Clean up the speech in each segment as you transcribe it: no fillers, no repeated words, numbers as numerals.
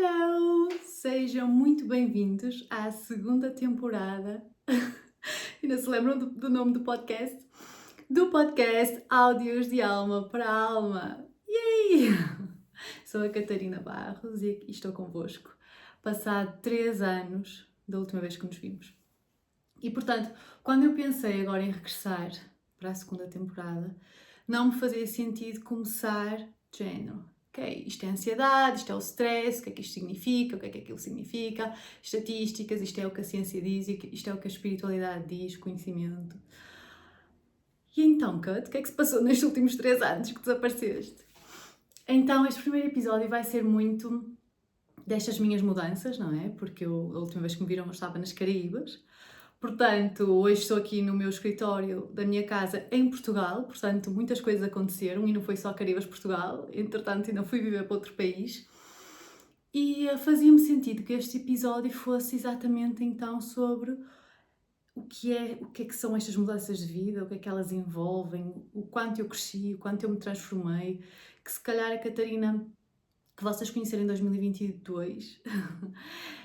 Hello! Sejam muito bem-vindos à segunda temporada. Ainda se lembram do nome do podcast? Do podcast Áudios de Alma para a Alma. Yay! Sou a Catarina Barros e aqui estou convosco, passado 3 anos da última vez que nos vimos. E portanto, quando eu pensei agora em regressar para a segunda temporada, não me fazia sentido começar de género. Ok, isto é ansiedade, isto é o stress, o que é que isto significa, o que é que aquilo significa, estatísticas, isto é o que a ciência diz, isto é o que a espiritualidade diz, conhecimento. E então, Kat, o que é que se passou nestes últimos 3 anos que desapareceste? Então, este primeiro episódio vai ser muito destas minhas mudanças, não é? Porque a última vez que me viram eu estava nas Caraíbas. Portanto, hoje estou aqui no meu escritório da minha casa em Portugal, portanto, muitas coisas aconteceram e não foi só Caraíbas, Portugal, entretanto ainda fui viver para outro país. E fazia-me sentido que este episódio fosse exatamente então sobre o que é que são estas mudanças de vida, o que é que elas envolvem, o quanto eu cresci, o quanto eu me transformei, que se calhar a Catarina que vocês conheceram em 2022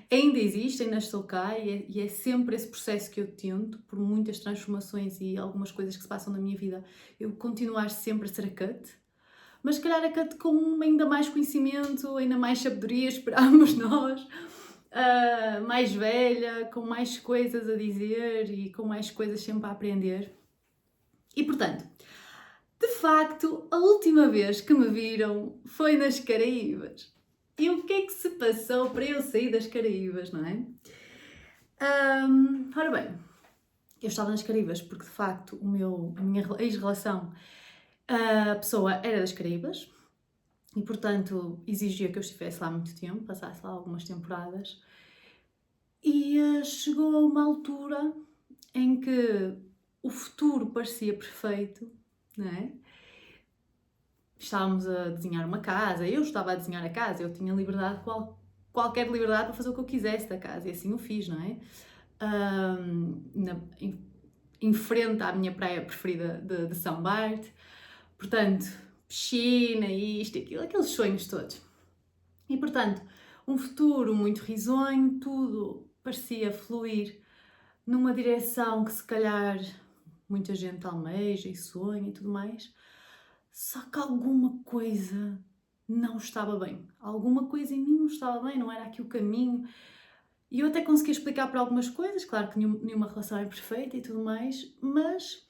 ainda existe, ainda estou cá e é sempre esse processo que eu tento, por muitas transformações e algumas coisas que se passam na minha vida, eu continuar sempre a ser a Cut, mas se calhar a Cut com ainda mais conhecimento, ainda mais sabedoria, esperamos nós, mais velha, com mais coisas a dizer e com mais coisas sempre a aprender. E portanto, de facto, a última vez que me viram foi nas Caraíbas. E o que é que se passou para eu sair das Caraíbas, não é? Ora bem, eu estava nas Caraíbas porque de facto a minha ex-relação, a pessoa era das Caraíbas e portanto exigia que eu estivesse lá muito tempo, passasse lá algumas temporadas. E chegou a uma altura em que o futuro parecia perfeito, não é? Estávamos a desenhar uma casa, eu estava a desenhar a casa, eu tinha liberdade, qualquer liberdade para fazer o que eu quisesse da casa, e assim o fiz, não é? Em frente à minha praia preferida de São Bart, portanto, piscina, isto, aquilo, aqueles sonhos todos. E portanto, um futuro muito risonho, tudo parecia fluir numa direção que se calhar muita gente almeja e sonha e tudo mais. Só que alguma coisa não estava bem. Alguma coisa em mim não estava bem, não era aqui o caminho. E eu até consegui explicar para algumas coisas, claro que nenhuma relação é perfeita e tudo mais, mas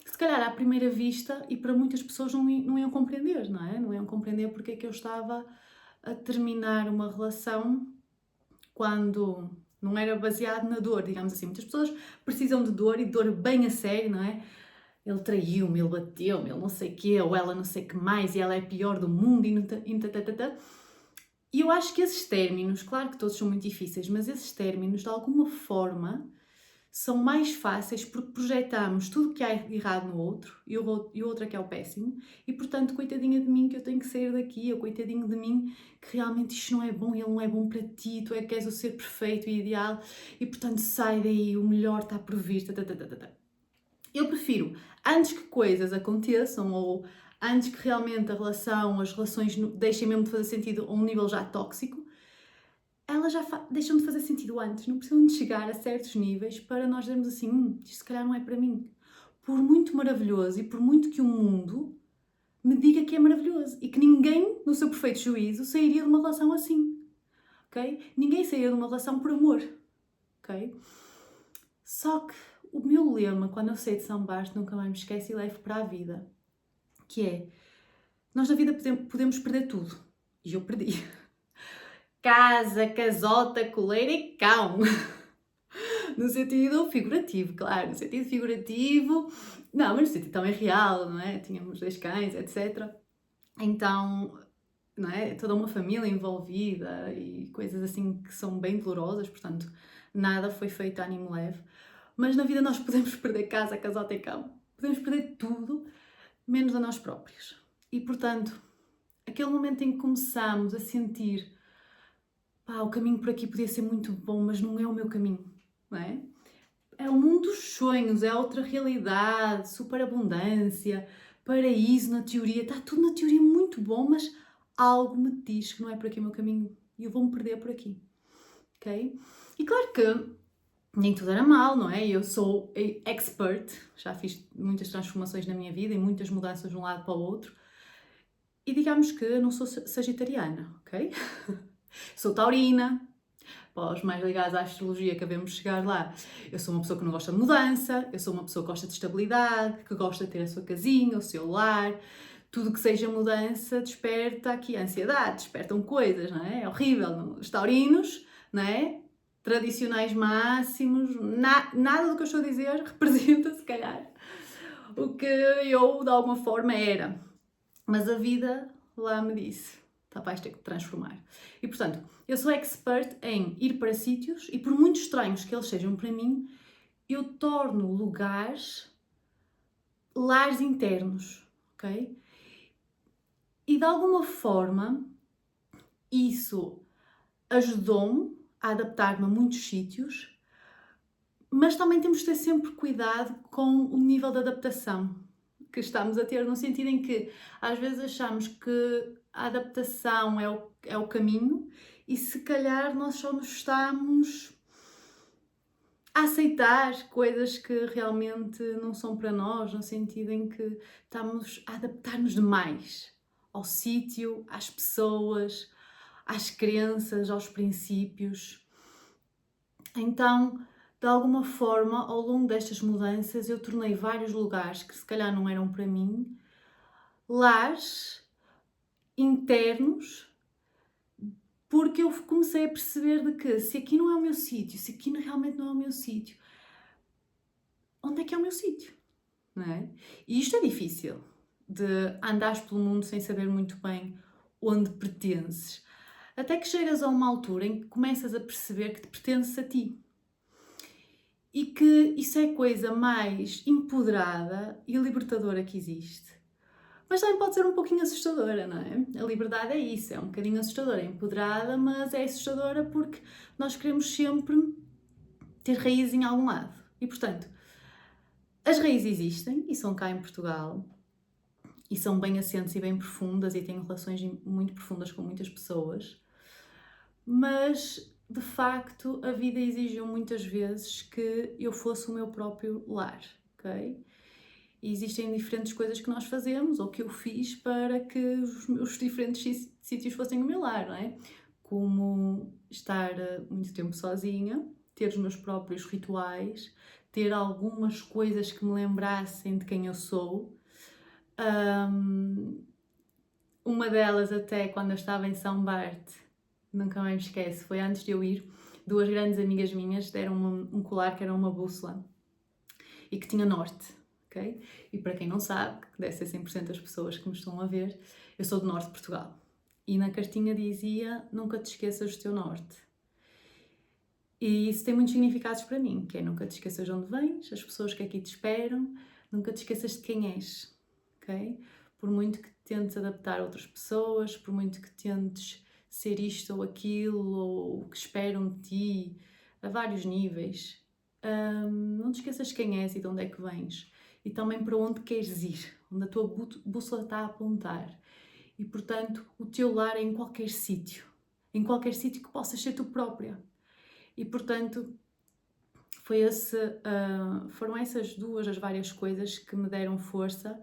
se calhar à primeira vista e para muitas pessoas não iam compreender, não é? Não iam compreender porque é que eu estava a terminar uma relação quando não era baseado na dor, digamos assim. Muitas pessoas precisam de dor e dor bem a sério, não é? Ele traiu-me, ele bateu-me, ele não sei o quê, ou ela não sei o que mais, e ela é a pior do mundo, e eu acho que esses términos, claro que todos são muito difíceis, mas esses términos, de alguma forma, são mais fáceis porque projetamos tudo o que há errado no outro e o outro é que é o péssimo, e portanto, coitadinha de mim que eu tenho que sair daqui, ou coitadinho de mim que realmente isto não é bom, ele não é bom para ti, tu é que és o ser perfeito e ideal, e portanto sai daí, o melhor está por vir, Eu prefiro, antes que coisas aconteçam ou antes que realmente as relações deixem mesmo de fazer sentido a um nível já tóxico, elas já deixam de fazer sentido antes, não precisam de chegar a certos níveis para nós dizermos assim, isto se calhar não é para mim. Por muito maravilhoso e por muito que o mundo me diga que é maravilhoso e que ninguém, no seu perfeito juízo, sairia de uma relação assim, ok? Ninguém sairia de uma relação por amor, ok? Só que o meu lema, quando eu saí de São Basto, nunca mais me esqueço e levo para a vida, que é, nós na vida podemos perder tudo. E eu perdi. Casa, casota, coleira e cão. No sentido figurativo, claro. No sentido figurativo, não, mas no sentido também real, não é? Tínhamos 2 cães, etc. Então, não é? Toda uma família envolvida e coisas assim que são bem dolorosas, portanto, nada foi feito a ânimo leve. Mas na vida nós podemos perder casa, casota e cão. Podemos perder tudo, menos a nós próprios. E, portanto, aquele momento em que começamos a sentir o caminho por aqui podia ser muito bom, mas não é o meu caminho, não é? É o mundo dos sonhos, é outra realidade, superabundância, paraíso na teoria, está tudo na teoria muito bom, mas algo me diz que não é por aqui o meu caminho, e eu vou-me perder por aqui, ok? E claro que nem tudo era mal, não é? Eu sou expert, já fiz muitas transformações na minha vida e muitas mudanças de um lado para o outro. E digamos que eu não sou sagitariana, ok? Sou taurina, para os mais ligados à astrologia, que devemos chegar lá. Eu sou uma pessoa que não gosta de mudança, eu sou uma pessoa que gosta de estabilidade, que gosta de ter a sua casinha, o seu lar. Tudo que seja mudança desperta aqui ansiedade, despertam coisas, não é? É horrível. Os taurinos, não é? Tradicionais máximos, nada do que eu estou a dizer representa, se calhar, o que eu, de alguma forma, era. Mas a vida lá me disse, tá, vais ter que te transformar. E, portanto, eu sou expert em ir para sítios e, por muito estranhos que eles sejam para mim, eu torno lares internos, ok? E, de alguma forma, isso ajudou-me a adaptar-me a muitos sítios, mas também temos de ter sempre cuidado com o nível de adaptação que estamos a ter, no sentido em que às vezes achamos que a adaptação é o caminho e se calhar nós só nos estamos a aceitar coisas que realmente não são para nós, no sentido em que estamos a adaptar-nos demais ao sítio, às pessoas, às crenças, aos princípios. Então, de alguma forma, ao longo destas mudanças, eu tornei vários lugares que se calhar não eram para mim, lares internos, porque eu comecei a perceber de que se aqui não é o meu sítio, se aqui realmente não é o meu sítio, onde é que é o meu sítio? Não é? E isto é difícil, de andares pelo mundo sem saber muito bem onde pertences. Até que chegas a uma altura em que começas a perceber que te pertences a ti. E que isso é a coisa mais empoderada e libertadora que existe. Mas também pode ser um pouquinho assustadora, não é? A liberdade é isso, é um bocadinho assustadora, é empoderada, mas é assustadora porque nós queremos sempre ter raízes em algum lado. E, portanto, as raízes existem e são cá em Portugal e são bem assentes e bem profundas e tenho relações muito profundas com muitas pessoas, mas, de facto, a vida exigiu muitas vezes que eu fosse o meu próprio lar, ok? E existem diferentes coisas que nós fazemos, ou que eu fiz, para que os diferentes sítios fossem o meu lar, não é? Como estar muito tempo sozinha, ter os meus próprios rituais, ter algumas coisas que me lembrassem de quem eu sou. Uma delas, até quando eu estava em São Bart, nunca mais me esqueço, foi antes de eu ir, duas grandes amigas minhas deram um colar que era uma bússola e que tinha norte. Okay? E para quem não sabe, que deve ser 100% das pessoas que me estão a ver, eu sou do norte de Portugal. E na cartinha dizia, nunca te esqueças do teu norte. E isso tem muitos significados para mim, que é nunca te esqueças de onde vens, as pessoas que aqui te esperam, nunca te esqueças de quem és, ok? Por muito que tentes adaptar a outras pessoas, por muito que tentes ser isto ou aquilo, ou o que esperam de ti, a vários níveis, não te esqueças de quem és e de onde é que vens. E também para onde queres ir, onde a tua bússola está a apontar. E, portanto, o teu lar é em qualquer sítio que possas ser tu própria. E, portanto, foram essas duas as várias coisas que me deram força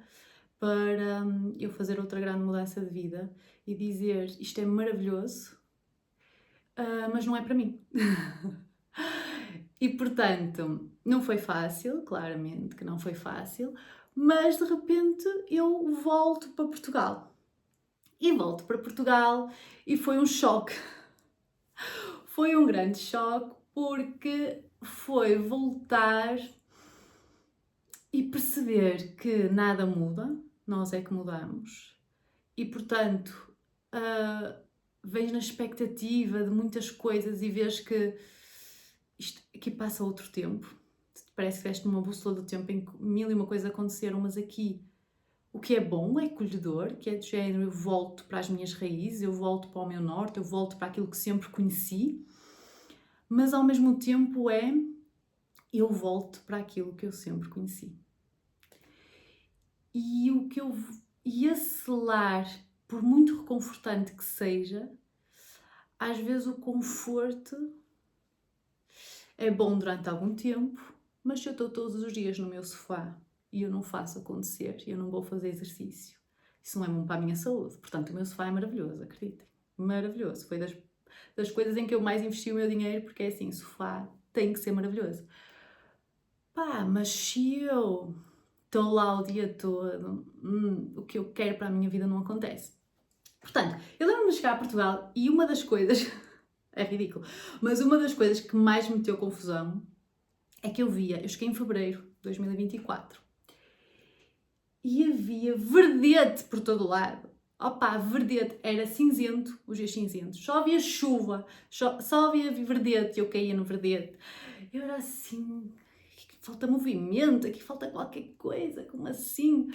para eu fazer outra grande mudança de vida e dizer, isto é maravilhoso, mas não é para mim. E, portanto, não foi fácil, claramente que não foi fácil, mas de repente eu volto para Portugal. E volto para Portugal e foi um choque. Foi um grande choque porque foi voltar e perceber que nada muda, nós é que mudamos. E, portanto, vens na expectativa de muitas coisas e vês que isto aqui passa outro tempo. Parece que veste numa bússola do tempo em que mil e uma coisas aconteceram, mas aqui o que é bom, é acolhedor, que é de género, eu volto para as minhas raízes, eu volto para o meu norte, eu volto para aquilo que sempre conheci, mas ao mesmo tempo eu volto para aquilo que eu sempre conheci. E esse lar, por muito reconfortante que seja, às vezes o conforto é bom durante algum tempo, mas se eu estou todos os dias no meu sofá e eu não faço acontecer, eu não vou fazer exercício, isso não é bom para a minha saúde. Portanto, o meu sofá é maravilhoso, acreditem. Maravilhoso. Foi das coisas em que eu mais investi o meu dinheiro, porque é assim, sofá tem que ser maravilhoso. Pá, mas se eu estou lá o dia todo, o que eu quero para a minha vida não acontece. Portanto, eu lembro-me de chegar a Portugal e uma das coisas, é ridículo, mas uma das coisas que mais me meteu confusão é que eu cheguei em fevereiro de 2024 e havia verdete por todo o lado. Opa, verdete, era cinzento, os dias cinzentos, só havia chuva, só havia verdete e eu caía no verdete. Eu era assim, aqui falta movimento, aqui falta qualquer coisa, como assim?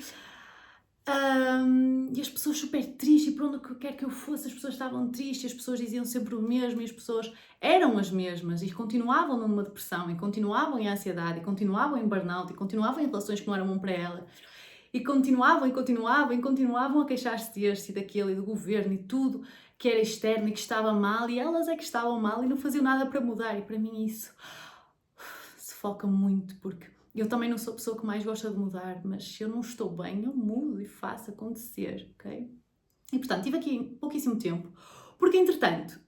E as pessoas super tristes, e por onde quer que eu fosse, as pessoas estavam tristes, as pessoas diziam sempre o mesmo, e as pessoas eram as mesmas, e continuavam numa depressão, e continuavam em ansiedade, e continuavam em burnout, e continuavam em relações que não eram bom para ela, e continuavam a queixar-se deste e daquele, e do governo, e tudo que era externo e que estava mal, e elas é que estavam mal e não faziam nada para mudar, e para mim isso se foca muito, porque eu também não sou a pessoa que mais gosta de mudar, mas se eu não estou bem, eu mudo e faço acontecer, ok? E portanto, tive aqui pouquíssimo tempo, porque entretanto,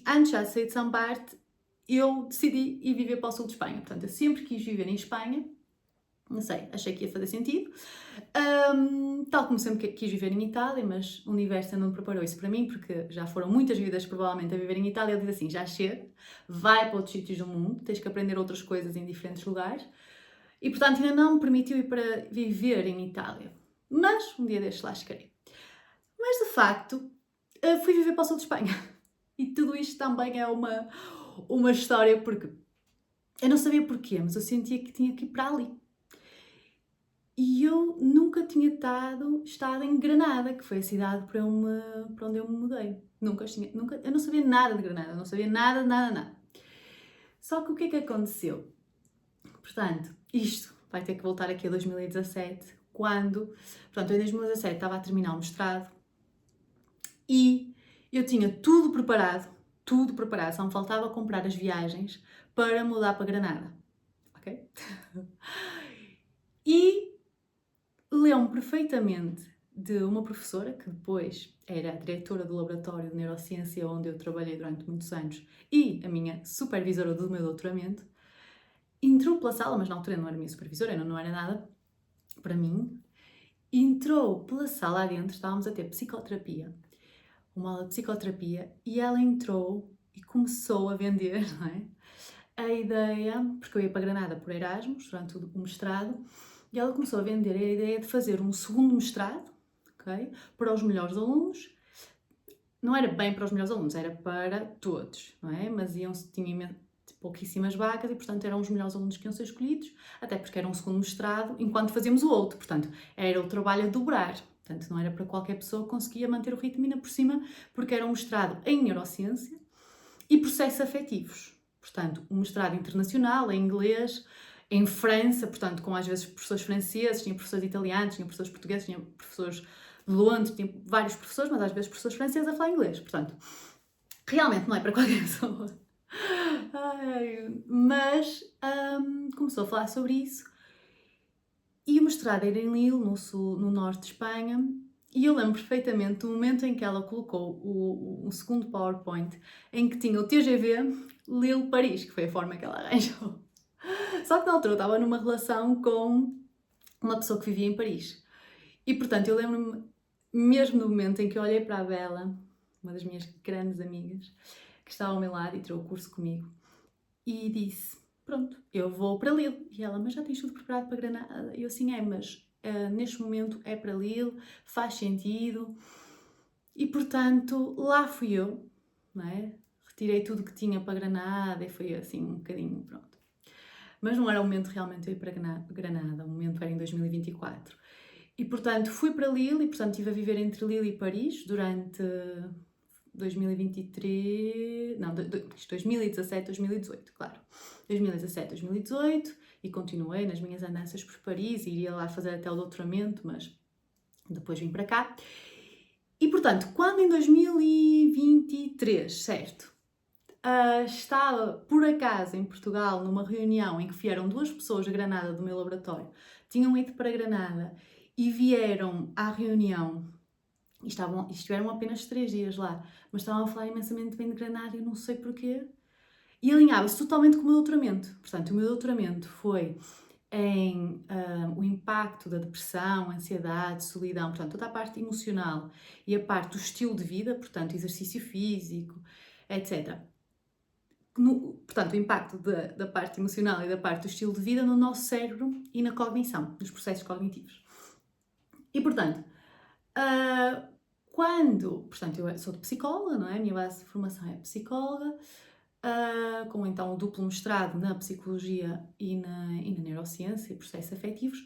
antes já de sair de São Bart, eu decidi ir viver para o sul de Espanha. Portanto, eu sempre quis viver em Espanha, não sei, achei que ia fazer sentido. Tal como sempre quis viver em Itália, mas o universo não me preparou isso para mim, porque já foram muitas vidas provavelmente a viver em Itália. Ele diz assim, já chega, vai para outros sítios do mundo, tens que aprender outras coisas em diferentes lugares. E portanto ainda não me permitiu ir para viver em Itália. Mas um dia destes lá chegarei. Mas de facto, fui viver para o sul de Espanha. E tudo isto também é uma história, porque eu não sabia porquê, mas eu sentia que tinha que ir para ali. E eu nunca tinha estado em Granada, que foi a cidade para onde eu me mudei. Eu não sabia nada de Granada, não sabia nada. Só que o que é que aconteceu? Portanto, isto vai ter que voltar aqui a 2017, quando, portanto, em 2017 estava a terminar o mestrado e eu tinha tudo preparado, só me faltava comprar as viagens para mudar para Granada, ok? E lembro perfeitamente de uma professora, que depois era a diretora do laboratório de neurociência onde eu trabalhei durante muitos anos e a minha supervisora do meu doutoramento, entrou pela sala, mas na altura não era minha supervisora, não era nada para mim, entrou pela sala adentro, estávamos a ter psicoterapia, uma aula de psicoterapia, e ela entrou e começou a vender, não é? A ideia, porque eu ia para Granada por Erasmus durante o mestrado, e ela começou a vender a ideia de fazer um segundo mestrado, ok? Para os melhores alunos. Não era bem para os melhores alunos, era para todos, não é? Mas tinha pouquíssimas vagas e, portanto, eram os melhores alunos que iam ser escolhidos, até porque era um segundo mestrado, enquanto fazíamos o outro. Portanto, era o trabalho a dobrar. Portanto, não era para qualquer pessoa que conseguia manter o ritmo, ainda por cima, porque era um mestrado em neurociência e processos afetivos. Portanto, um mestrado internacional, em inglês, em França, portanto, com às vezes professores franceses, tinha professores italianos, tinha professores portugueses, tinha professores de Londres, tinha vários professores, mas às vezes professores franceses a falar inglês. Portanto, realmente não é para qualquer pessoa. Mas começou a falar sobre isso e o mestrado era em Lille, no norte de Espanha, e eu lembro perfeitamente do momento em que ela colocou o segundo PowerPoint em que tinha o TGV Lille-Paris, que foi a forma que ela arranjou. Só que na altura eu estava numa relação com uma pessoa que vivia em Paris. E portanto eu lembro-me mesmo do momento em que eu olhei para a Bela, uma das minhas grandes amigas, que estava ao meu lado e tirou o curso comigo, e disse, pronto, eu vou para Lille. E ela, mas já tens tudo preparado para Granada? E eu assim, mas neste momento é para Lille, faz sentido. E portanto, lá fui eu, não é? Retirei tudo que tinha para Granada e foi assim um bocadinho, pronto. Mas não era o momento realmente de ir para Granada, o momento era em 2024. E portanto, fui para Lille e portanto estive a viver entre Lille e Paris durante 2023, não, 2017, 2018, claro. 2017, 2018 e continuei nas minhas andanças por Paris e iria lá fazer até o doutoramento, mas depois vim para cá. E portanto, quando em 2023, certo, estava por acaso em Portugal numa reunião em que vieram 2 pessoas de Granada do meu laboratório, tinham ido para Granada e vieram à reunião e estiveram apenas 3 dias lá, mas estavam a falar imensamente bem de Granada e eu não sei porquê. E alinhava-se totalmente com o meu doutoramento. Portanto, o meu doutoramento foi em o impacto da depressão, ansiedade, solidão, portanto, toda a parte emocional e a parte do estilo de vida, portanto, exercício físico, etc. Portanto, o impacto da parte emocional e da parte do estilo de vida no nosso cérebro e na cognição, nos processos cognitivos. E, portanto, portanto, eu sou de psicóloga, não é? A minha base de formação é psicóloga, com então o duplo mestrado na psicologia e na neurociência e processos afetivos.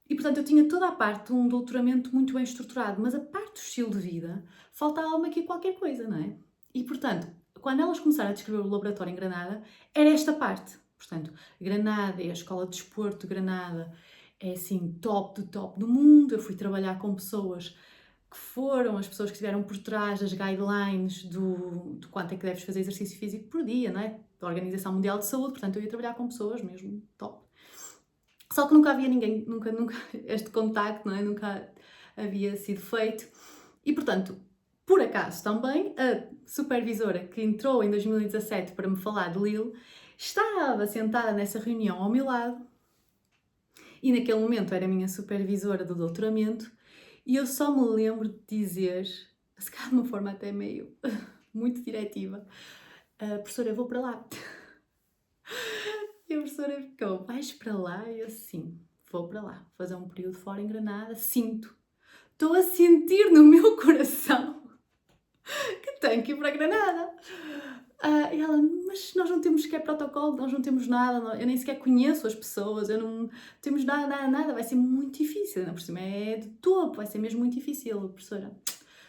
E, portanto, eu tinha toda a parte de um doutoramento muito bem estruturado, mas a parte do estilo de vida, faltava-me aqui qualquer coisa, não é? E, portanto, quando elas começaram a descrever o laboratório em Granada, era esta parte. Portanto, Granada é a escola de desporto de Granada, é assim, top do mundo. Eu fui trabalhar com pessoas que foram as pessoas que estiveram por trás das guidelines de quanto é que deves fazer exercício físico por dia, não é? Da Organização Mundial de Saúde, portanto eu ia trabalhar com pessoas mesmo top. Só que nunca havia ninguém, nunca este contacto, não é? Nunca havia sido feito. E portanto, por acaso também, a supervisora que entrou em 2017 para me falar de Lille, estava sentada nessa reunião ao meu lado e naquele momento era a minha supervisora do doutoramento. E eu só me lembro de dizer, se calhar de uma forma até meio muito diretiva, professora, eu vou para lá. E a professora ficou, vais para lá? E eu, sim, vou para lá, fazer um período fora em Granada, estou a sentir no meu coração que tenho que ir para Granada. E ela, mas nós não temos sequer protocolo, nós não temos nada, eu nem sequer conheço as pessoas, eu não temos nada, vai ser muito difícil, por cima é de topo, vai ser mesmo muito difícil, professora.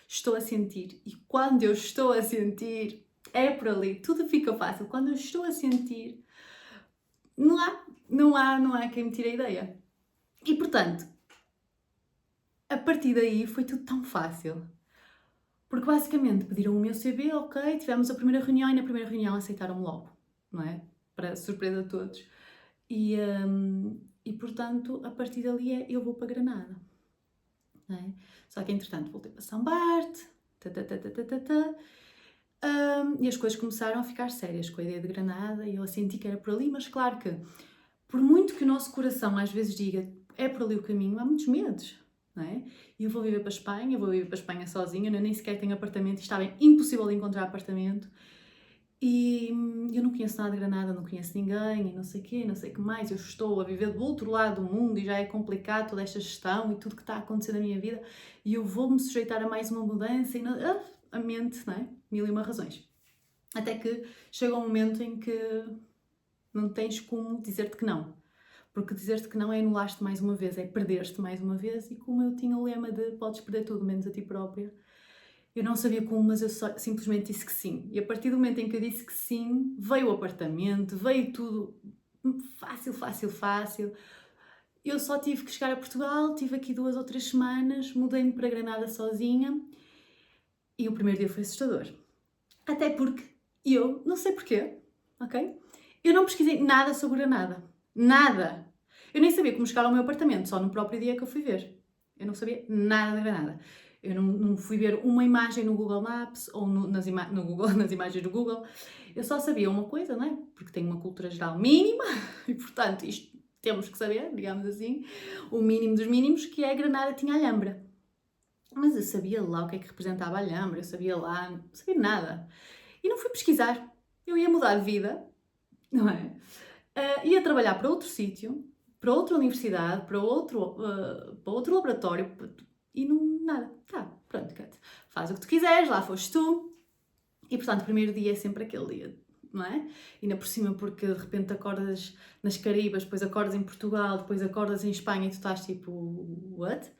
Estou a sentir, e quando eu estou a sentir, é por ali, tudo fica fácil. Quando eu estou a sentir, não há quem me tire a ideia. E portanto, a partir daí foi tudo tão fácil. Porque basicamente pediram o meu CV, ok, tivemos a primeira reunião e na primeira reunião aceitaram-me logo, não é? Para surpresa de todos. E portanto, a partir dali eu vou para Granada. Não é? Só que entretanto voltei para São Barte, e as coisas começaram a ficar sérias com a ideia de Granada e eu senti que era por ali, mas claro que, por muito que o nosso coração às vezes diga é por ali o caminho, há muitos medos. Não é? E eu vou viver para a Espanha, sozinha, eu nem sequer tenho apartamento e estava impossível de encontrar apartamento. E eu não conheço nada de Granada, não conheço ninguém e não sei o quê, não sei o que mais. Eu estou a viver do outro lado do mundo e já é complicado toda esta gestão e tudo que está a acontecer na minha vida e eu vou-me sujeitar a mais uma mudança e a mente, não é? Mil e uma razões. Até que chega um momento em que não tens como dizer-te que não. Porque dizer-te que não é anular-te mais uma vez, é perder-te mais uma vez. E como eu tinha o lema de podes perder tudo menos a ti própria, eu não sabia como, mas eu simplesmente disse que sim. E a partir do momento em que eu disse que sim, veio o apartamento, veio tudo fácil. Eu só tive que chegar a Portugal, tive aqui 2 ou 3 semanas, mudei-me para Granada sozinha e o primeiro dia foi assustador. Até porque eu, não sei porquê, ok? Eu não pesquisei nada sobre Granada. Nada! Eu nem sabia como chegar ao meu apartamento, só no próprio dia que eu fui ver. Eu não sabia nada de Granada. Eu não fui ver uma imagem no Google Maps ou nas imagens do Google. Eu só sabia uma coisa, não é? Porque tenho uma cultura geral mínima e, portanto, isto temos que saber, digamos assim, o mínimo dos mínimos, que é Granada tinha Alhambra. Mas eu sabia lá o que é que representava a Alhambra, eu sabia lá, não sabia nada. E não fui pesquisar. Eu ia mudar de vida, não é? Ia trabalhar para outro sítio, para outra universidade, para outro laboratório e nada. Tá, pronto, Kat, faz o que tu quiseres, lá foste tu. E portanto, o primeiro dia é sempre aquele dia, não é? E ainda por cima, porque de repente acordas nas Caraíbas, depois acordas em Portugal, depois acordas em Espanha e tu estás tipo, what?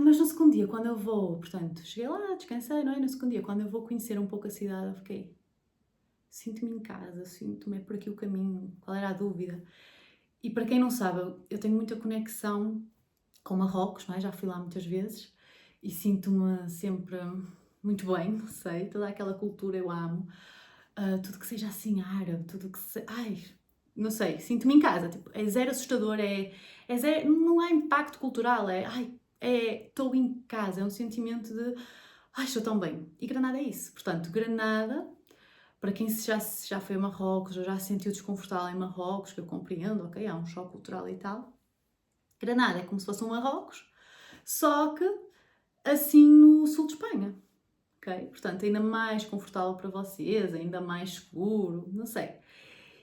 Mas no segundo dia, quando eu vou, portanto, cheguei lá, descansei, não é? No segundo dia, quando eu vou conhecer um pouco a cidade, eu fiquei, sinto-me em casa, sinto-me, é por aqui o caminho, qual era a dúvida? E para quem não sabe, eu tenho muita conexão com Marrocos, não é? Já fui lá muitas vezes e sinto-me sempre muito bem, sei, toda aquela cultura eu amo. Tudo que seja assim árabe, tudo que se... Ai, não sei, sinto-me em casa, tipo, é zero assustador, é zero, não há impacto cultural, estou em casa, é um sentimento de, estou tão bem. E Granada é isso, portanto, Granada, para quem já foi a Marrocos ou já se sentiu desconfortável em Marrocos, que eu compreendo, ok, há um choque cultural e tal, Granada é como se fosse um Marrocos, só que assim no sul de Espanha. Okay? Portanto, ainda mais confortável para vocês, ainda mais seguro, não sei.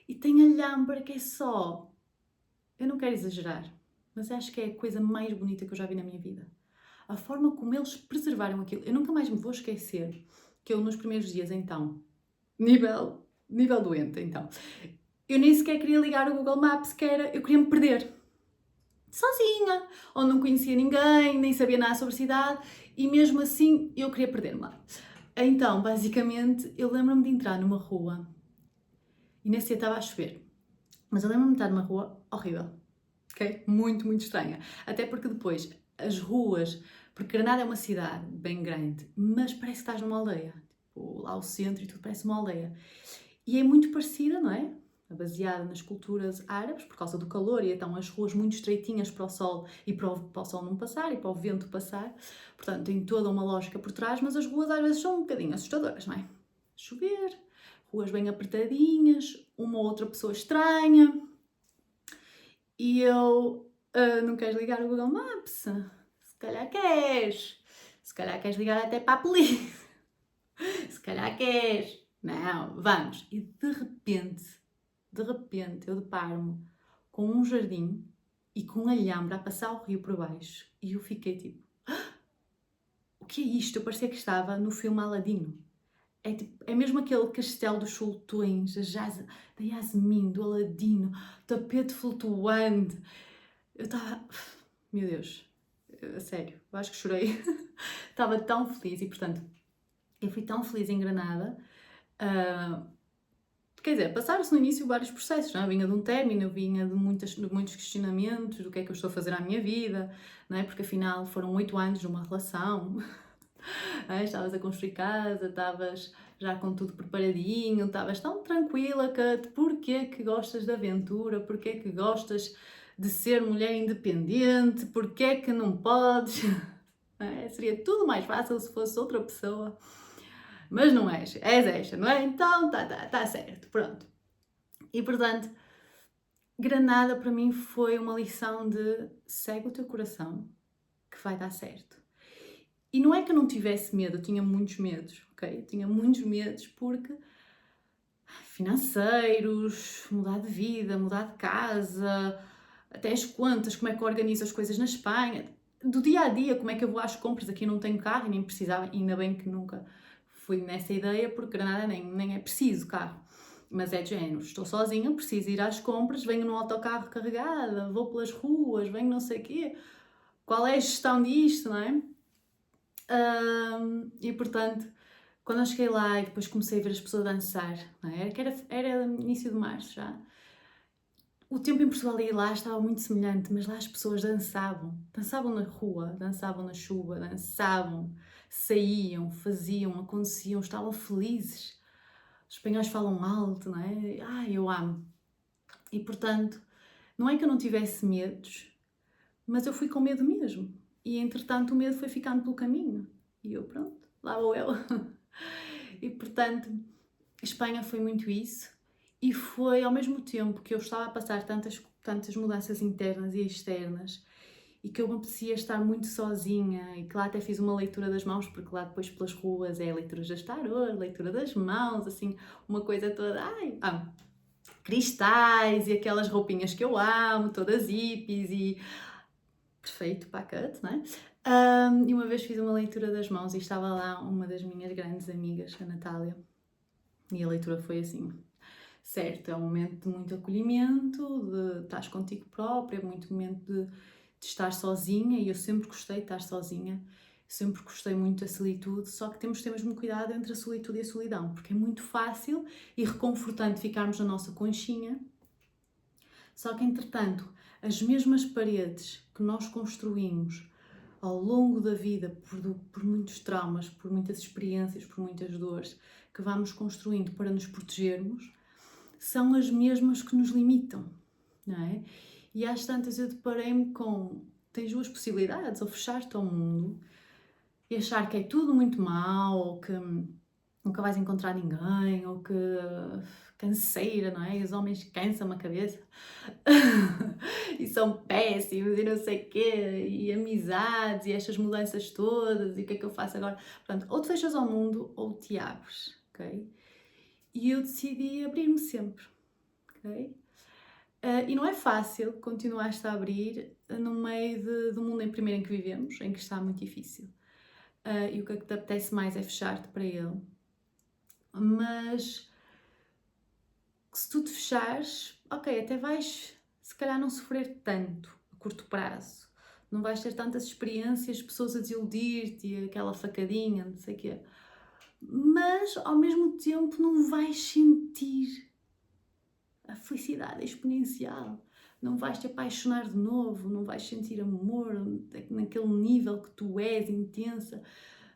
E tem Alhambra que é só... Eu não quero exagerar, mas acho que é a coisa mais bonita que eu já vi na minha vida. A forma como eles preservaram aquilo. Eu nunca mais me vou esquecer que eu nos primeiros dias, então, nível doente, então, eu nem sequer queria ligar o Google Maps, eu queria me perder. Sozinha, ou não conhecia ninguém, nem sabia nada sobre a cidade, e mesmo assim eu queria perder-me lá. Então, basicamente, eu lembro-me de entrar numa rua e nesse dia estava a chover, mas eu lembro-me de estar numa rua horrível, ok? Muito, muito estranha. Até porque depois as ruas, porque Granada é uma cidade bem grande, mas parece que estás numa aldeia. Tipo, lá o centro e tudo parece uma aldeia. E é muito parecida, não é? Baseada nas culturas árabes, por causa do calor, e então as ruas muito estreitinhas para o sol e para o sol não passar e para o vento passar. Portanto, tem toda uma lógica por trás, mas as ruas às vezes são um bocadinho assustadoras, não é? Chover, ruas bem apertadinhas, uma ou outra pessoa estranha. E eu, não queres ligar o Google Maps? Se calhar queres. Se calhar queres ligar até para a polícia. Se calhar queres. Não, vamos. E de repente eu deparo-me com um jardim e com um Alhambra a passar o rio por baixo. E eu fiquei tipo, o que é isto? Eu parecia que estava no filme Aladino. É mesmo aquele castelo dos sultões, da Yasmin, do Aladino, tapete flutuante. Eu estava... Meu Deus, a sério, eu acho que chorei. Estava tão feliz e, portanto, eu fui tão feliz em Granada. Quer dizer, passaram-se no início vários processos, não é? Eu vinha de um término, eu vinha de muitos questionamentos do que é que eu estou a fazer à minha vida, não é? Porque afinal foram 8 anos de uma relação, estavas a construir casa, estavas já com tudo preparadinho, estavas tão tranquila que porquê que gostas de aventura, porquê que gostas de ser mulher independente, porquê que não podes, não é? Seria tudo mais fácil se fosse outra pessoa. Mas não és esta, não é? Então tá certo, pronto. E portanto, Granada para mim foi uma lição de segue o teu coração, que vai dar certo. E não é que eu não tivesse medo, eu tinha muitos medos, ok? Eu tinha muitos medos porque financeiros, mudar de vida, mudar de casa, até as contas, como é que eu organizo as coisas na Espanha, do dia a dia, como é que eu vou às compras, aqui não tenho carro e nem precisava, ainda bem que nunca fui nessa ideia, porque Granada nem é preciso carro. Mas é de género, estou sozinha, preciso ir às compras, venho num autocarro carregada, vou pelas ruas, venho não sei o quê. Qual é a gestão disto, não é? E portanto, quando eu cheguei lá e depois comecei a ver as pessoas dançar, não é? Era início de março já. O tempo em Portugal e lá estava muito semelhante, mas lá as pessoas dançavam. Dançavam na rua, dançavam na chuva, dançavam, saíam, faziam, aconteciam, estavam felizes. Os espanhóis falam alto, não é? Eu amo. E portanto, não é que eu não tivesse medos, mas eu fui com medo mesmo. E entretanto o medo foi ficando pelo caminho. E eu, pronto, lá vou eu. E portanto, Espanha foi muito isso. E foi ao mesmo tempo que eu estava a passar tantas mudanças internas e externas e que eu me apetecia estar muito sozinha e que lá até fiz uma leitura das mãos, porque lá depois pelas ruas é leitura das tarot, leitura das mãos, assim, uma coisa toda, cristais e aquelas roupinhas que eu amo, todas hippies e perfeito, pacote, não é? E uma vez fiz uma leitura das mãos e estava lá uma das minhas grandes amigas, a Natália, e a leitura foi assim: certo, é um momento de muito acolhimento, de estás contigo própria, é muito momento de estar sozinha, e eu sempre gostei de estar sozinha, sempre gostei muito da solitude, só que temos de ter mesmo cuidado entre a solitude e a solidão, porque é muito fácil e reconfortante ficarmos na nossa conchinha, só que entretanto, as mesmas paredes que nós construímos ao longo da vida, por muitos traumas, por muitas experiências, por muitas dores, que vamos construindo para nos protegermos, são as mesmas que nos limitam, não é? E às tantas eu deparei-me com, tens duas possibilidades, ou fechar-te ao mundo e achar que é tudo muito mau, ou que nunca vais encontrar ninguém, ou que canseira, não é? E os homens cansam a cabeça e são péssimos e não sei o quê, e amizades e estas mudanças todas, e o que é que eu faço agora? Portanto, ou te fechas ao mundo ou te abres, ok? E eu decidi abrir-me sempre, ok? E não é fácil continuar-te a abrir no meio do mundo em primeiro em que vivemos, em que está muito difícil. E o que te apetece mais é fechar-te para ele. Mas se tu te fechares, ok, até vais se calhar não sofrer tanto a curto prazo. Não vais ter tantas experiências, pessoas a desiludir-te e aquela facadinha, não sei o quê. Mas ao mesmo tempo não vais sentir a felicidade exponencial. Não vais te apaixonar de novo, não vais sentir amor naquele nível que tu és, intensa.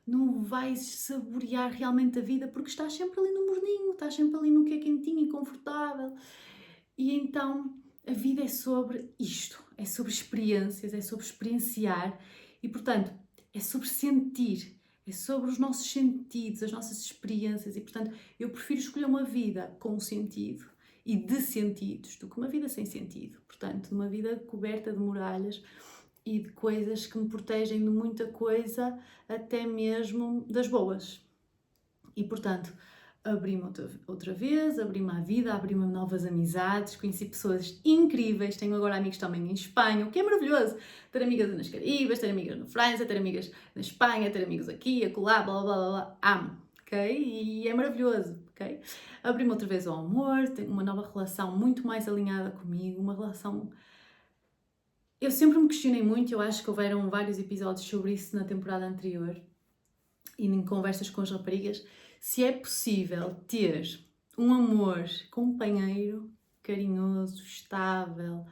Não vais saborear realmente a vida porque estás sempre ali no morninho, estás sempre ali no que é quentinho e confortável. E então a vida é sobre isto, é sobre experiências, é sobre experienciar e, portanto, é sobre sentir, é sobre os nossos sentidos, as nossas experiências e, portanto, eu prefiro escolher uma vida com sentido e de sentidos do que uma vida sem sentido. Portanto, uma vida coberta de muralhas e de coisas que me protegem de muita coisa, até mesmo das boas. E, portanto, abri-me outra vez, abri-me à vida, abri-me a novas amizades, conheci pessoas incríveis, tenho agora amigos também em Espanha, o que é maravilhoso, ter amigas nas Caraíbas, ter amigas na França, ter amigas na Espanha, ter amigos aqui, acolá, blá blá blá blá, amo, ok? E é maravilhoso, ok? Abri-me outra vez ao amor, tenho uma nova relação muito mais alinhada comigo, uma relação... Eu sempre me questionei muito, eu acho que houveram vários episódios sobre isso na temporada anterior e em conversas com as raparigas, se é possível ter um amor companheiro, carinhoso, estável,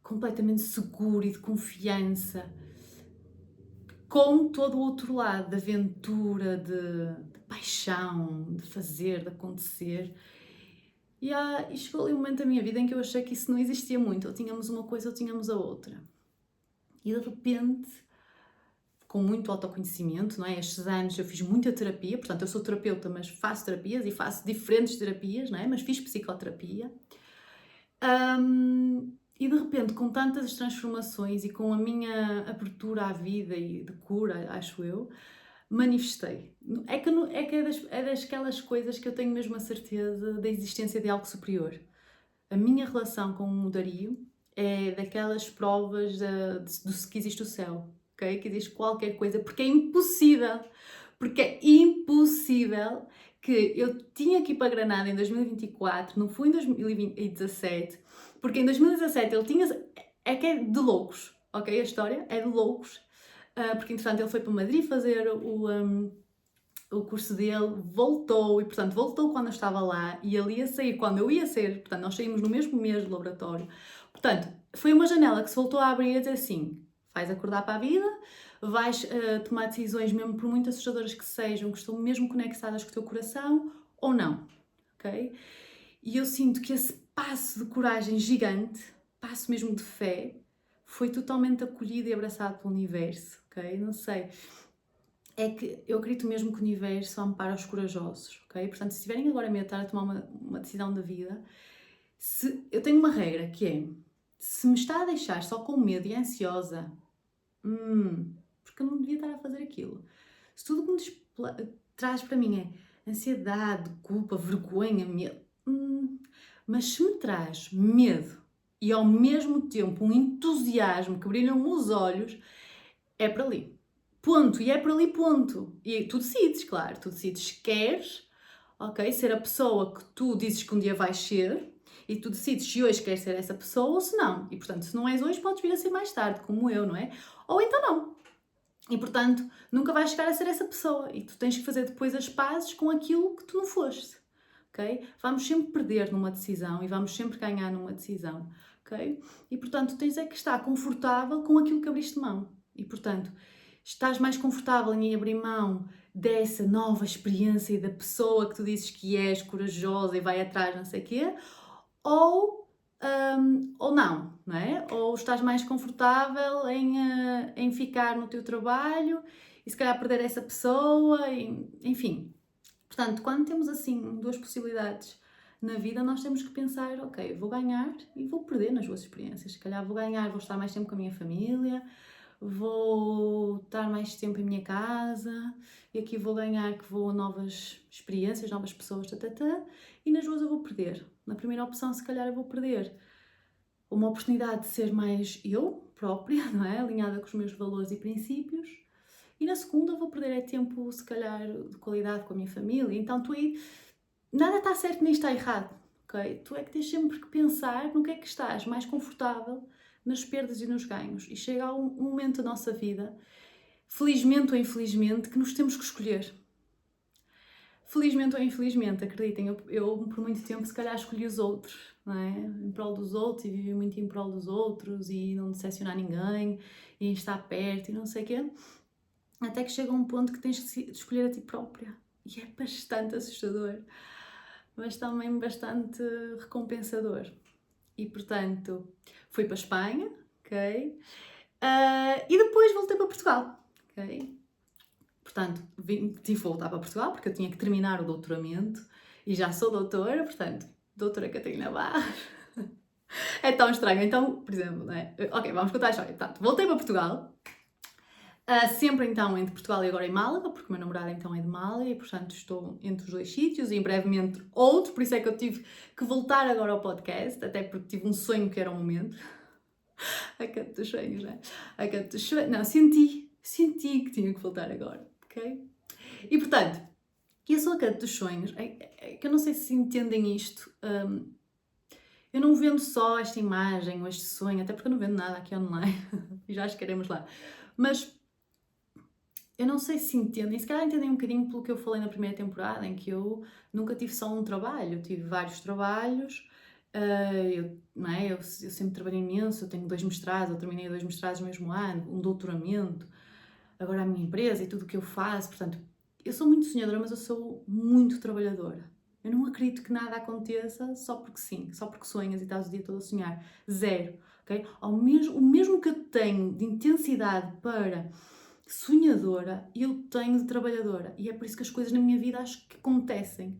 completamente seguro e de confiança, com todo o outro lado de aventura, de paixão, de fazer, de acontecer. E chegou ali um momento da minha vida em que eu achei que isso não existia muito, ou tínhamos uma coisa ou tínhamos a outra. E de repente, com muito autoconhecimento, não é? Estes anos eu fiz muita terapia, portanto eu sou terapeuta, mas faço terapias e faço diferentes terapias, não é? Mas fiz psicoterapia. E de repente, com tantas transformações e com a minha abertura à vida e de cura, acho eu, manifestei. É dasquelas coisas que eu tenho mesmo a certeza da existência de algo superior. A minha relação com o Dario é daquelas provas do que existe o céu, ok? Que existe qualquer coisa, porque é impossível que eu tinha que ir para Granada em 2024, não fui em 2017, porque em 2017 ele tinha... É que é de loucos, ok? A história é de loucos, porque entretanto ele foi para Madrid fazer o curso dele, voltou e portanto voltou quando eu estava lá e ele ia sair quando eu ia sair, portanto nós saímos no mesmo mês do laboratório. Portanto, foi uma janela que se voltou a abrir e a dizer assim, vais acordar para a vida, vais tomar decisões mesmo por muito assustadoras que sejam, que estão mesmo conectadas com o teu coração ou não, ok? E eu sinto que esse passo de coragem gigante, passo mesmo de fé, foi totalmente acolhido e abraçado pelo universo, ok? Não sei... É que eu acredito mesmo que o universo ampara os corajosos, ok? Portanto, se tiverem agora medo de estar a tomar uma decisão da vida, eu tenho uma regra que é, se me está a deixar só com medo e ansiosa, porque eu não devia estar a fazer aquilo. Se tudo o que me traz para mim é ansiedade, culpa, vergonha, medo, mas se me traz medo e ao mesmo tempo um entusiasmo que brilham os olhos, é para ali. Ponto. E é por ali, ponto. E tu decides, claro. Tu decides se queres, ok? Ser a pessoa que tu dizes que um dia vais ser. E tu decides se hoje queres ser essa pessoa ou se não. E, portanto, se não és hoje, podes vir a ser mais tarde, como eu, não é? Ou então não. E, portanto, nunca vais chegar a ser essa pessoa. E tu tens que fazer depois as pazes com aquilo que tu não foste, ok? Vamos sempre perder numa decisão e vamos sempre ganhar numa decisão, ok? E, portanto, tens é que estar confortável com aquilo que abriste mão. E, portanto, estás mais confortável em abrir mão dessa nova experiência e da pessoa que tu dizes que és corajosa e vai atrás, não sei o quê, ou não, não é? Ou estás mais confortável em ficar no teu trabalho e se calhar perder essa pessoa, enfim. Portanto, quando temos assim duas possibilidades na vida, nós temos que pensar, ok, vou ganhar e vou perder nas duas experiências. Se calhar vou ganhar, vou estar mais tempo com a minha família, vou estar mais tempo em minha casa, e aqui vou ganhar que vou a novas experiências, novas pessoas, e nas duas eu vou perder. Na primeira opção, se calhar eu vou perder uma oportunidade de ser mais eu própria, não é? Alinhada com os meus valores e princípios. E na segunda eu vou perder tempo, se calhar, de qualidade com a minha família. Então tu aí, nada está certo nem está errado, ok? Tu é que tens sempre que pensar no que é que estás mais confortável nas perdas e nos ganhos. E chega um momento da nossa vida, felizmente ou infelizmente, que nos temos que escolher. Felizmente ou infelizmente, acreditem, eu por muito tempo se calhar escolhi os outros, não é? Em prol dos outros, e vivi muito em prol dos outros e não decepcionar ninguém e estar perto e não sei o quê. Até que chega um ponto que tens que escolher a ti própria. E é bastante assustador, mas também bastante recompensador. E portanto, fui para a Espanha, ok? E depois voltei para Portugal, ok? Portanto, tive de voltar para Portugal porque eu tinha que terminar o doutoramento e já sou doutora, portanto, doutora Catarina Barros. É tão estranho. Então, por exemplo, né? Ok, vamos contar a história. Portanto, voltei para Portugal, sempre então entre Portugal e agora em Málaga, porque o meu namorado então é de Málaga e, portanto, estou entre os dois sítios e em brevemente outro, por isso é que eu tive que voltar agora ao podcast, até porque tive um sonho que era um momento. A canto dos sonhos, não é? A canto dos sonhos. Não, senti que tinha que voltar agora, ok? E, portanto, eu sou a canto dos sonhos, é que eu não sei se entendem isto. Eu não vendo só esta imagem ou este sonho, até porque eu não vendo nada aqui online, e já chegaremos lá. Mas eu não sei se entendem, se calhar entendem um bocadinho pelo que eu falei na primeira temporada, em que eu nunca tive só um trabalho, eu tive vários trabalhos, não é? Eu sempre trabalhei imenso, eu tenho 2 mestrados, eu terminei 2 mestrados no mesmo ano, um doutoramento, agora a minha empresa e tudo o que eu faço, portanto, eu sou muito sonhadora, mas eu sou muito trabalhadora. Eu não acredito que nada aconteça só porque sim, só porque sonhas e estás o dia todo a sonhar. Zero, ok? O mesmo que eu tenho de intensidade para sonhadora, eu tenho de trabalhadora. E é por isso que as coisas na minha vida acho que acontecem,